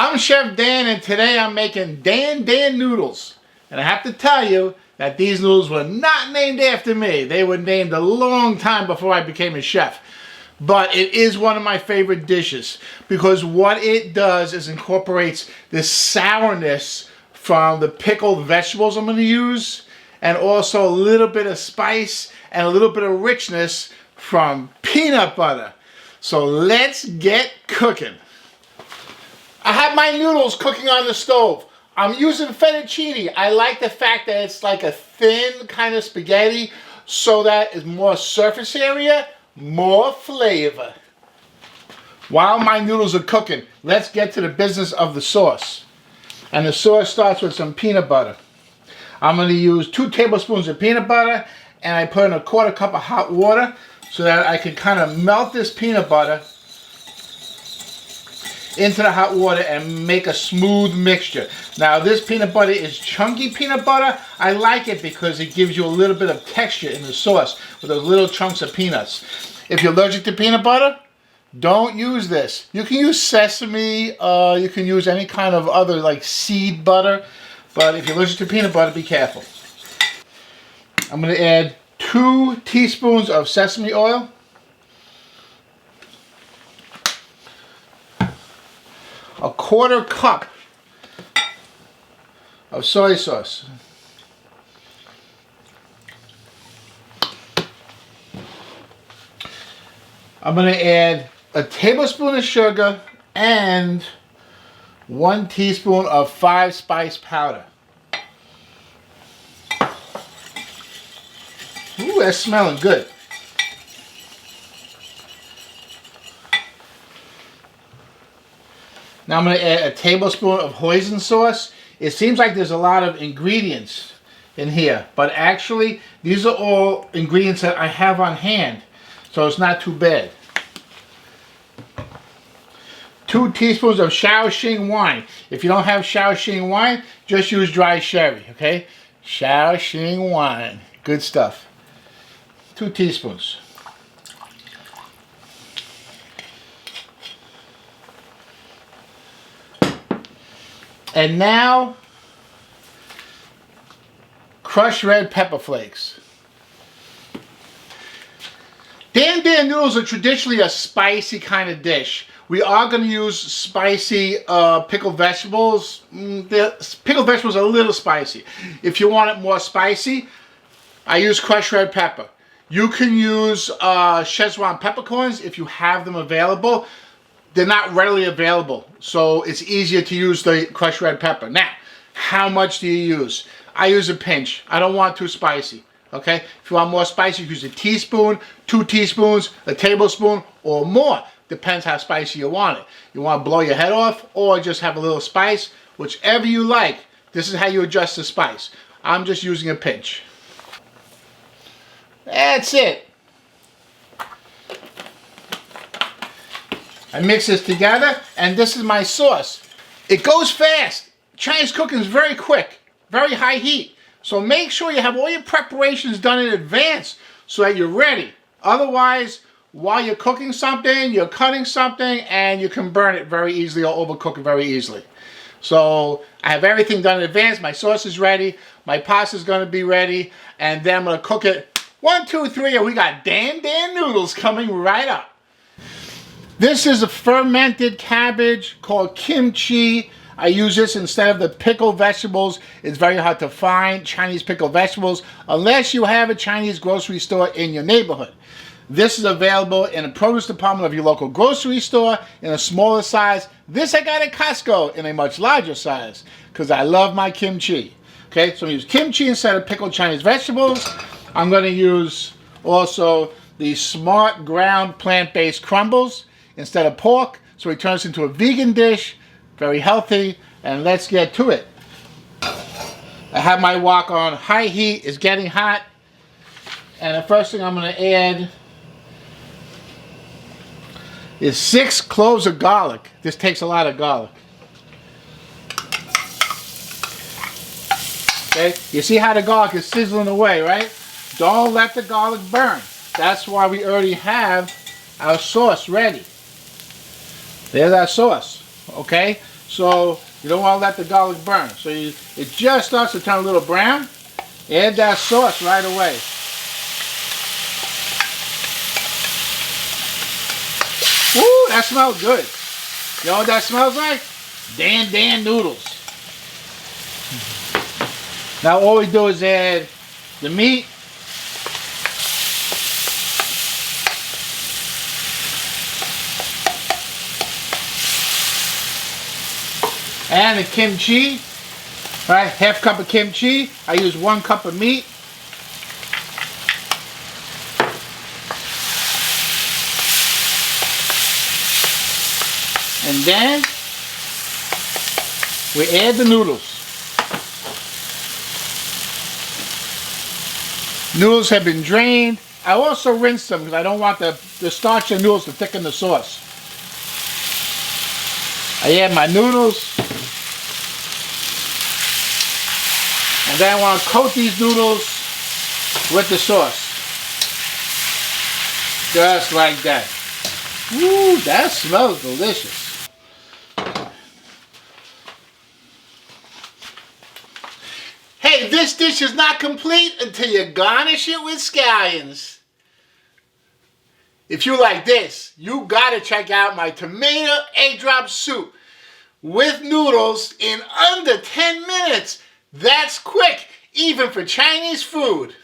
I'm Chef Dan, and today I'm making Dan Dan Noodles. And I have to tell you that these noodles were not named after me. They were named a long time before I became a chef. But it is one of my favorite dishes because what it does is incorporates this sourness from the pickled vegetables I'm going to use, and also a little bit of spice and a little bit of richness from peanut butter. So let's get cooking. I have my noodles cooking on the stove. I'm using fettucine. I like the fact that it's like a thin kind of spaghetti so that it's more surface area, more flavor. While my noodles are cooking, let's get to the business of the sauce. And the sauce starts with some peanut butter. I'm going to use 2 tablespoons of peanut butter, and I put in a 1/4 cup of hot water so that I can kind of melt this peanut butter into the hot water and make a smooth mixture. Now this peanut butter is chunky peanut butter. I like it because it gives you a little bit of texture in the sauce with those little chunks of peanuts. If you're allergic to peanut butter, don't use this. You can use sesame, you can use any kind of other like seed butter, but if you're allergic to peanut butter, be careful. I'm going to add 2 teaspoons of sesame oil. A 1/4 cup of soy sauce. I'm going to add a tablespoon of sugar and 1 teaspoon of 5-spice powder. Ooh, that's smelling good. Now I'm going to add a tablespoon of hoisin sauce. It seems like there's a lot of ingredients in here, but actually these are all ingredients that I have on hand, so it's not too bad. 2 teaspoons of Shaoxing Wine. If you don't have Shaoxing Wine, just use dry sherry, okay? Shaoxing Wine. Good stuff. 2 teaspoons. And now, crushed red pepper flakes. Dan Dan Noodles are traditionally a spicy kind of dish. We are going to use spicy pickled vegetables. The pickled vegetables are a little spicy. If you want it more spicy, I use crushed red pepper. You can use Szechuan peppercorns if you have them available. They're not readily available, so it's easier to use the crushed red pepper. Now, how much do you use? I use a pinch. I don't want too spicy, okay? If you want more spicy, use a teaspoon, 2 teaspoons, a tablespoon, or more. Depends how spicy you want it. You want to blow your head off, or just have a little spice, whichever you like. This is how you adjust the spice. I'm just using a pinch. That's it. I mix this together, and this is my sauce. It goes fast. Chinese cooking is very quick, very high heat. So make sure you have all your preparations done in advance so that you're ready. Otherwise, while you're cooking something, you're cutting something, and you can burn it very easily or overcook it very easily. So I have everything done in advance. My sauce is ready. My pasta is going to be ready. And then I'm going to cook it 1, 2, 3, and we got Dan Dan Noodles coming right up. This is a fermented cabbage called kimchi. I use this instead of the pickled vegetables. It's very hard to find Chinese pickled vegetables unless you have a Chinese grocery store in your neighborhood. This is available in the produce department of your local grocery store in a smaller size. This I got at Costco in a much larger size because I love my kimchi. Okay, so I'm going to use kimchi instead of pickled Chinese vegetables. I'm going to use also the Smart ground plant-based crumbles instead of pork, so it turns into a vegan dish, very healthy, and let's get to it. I have my wok on high heat, it's getting hot, and the first thing I'm going to add is 6 cloves of garlic. This takes a lot of garlic. Okay, you see how the garlic is sizzling away, right? Don't let the garlic burn. That's why we already have our sauce ready. There's our sauce, okay? So you don't want to let the garlic burn. So it just starts to turn a little brown. Add that sauce right away. Woo, that smells good. You know what that smells like? Dan Dan Noodles. Now all we do is add the meat. And the kimchi. Right, half cup of kimchi. I use 1 cup of meat. And then we add the noodles. Noodles have been drained. I also rinse them because I don't want the starch in the noodles to thicken the sauce. I add my noodles. And then I want to coat these noodles with the sauce. Just like that. Woo, that smells delicious. Hey, this dish is not complete until you garnish it with scallions. If you like this, you gotta check out my tomato egg drop soup with noodles in under 10 minutes. That's quick, even for Chinese food.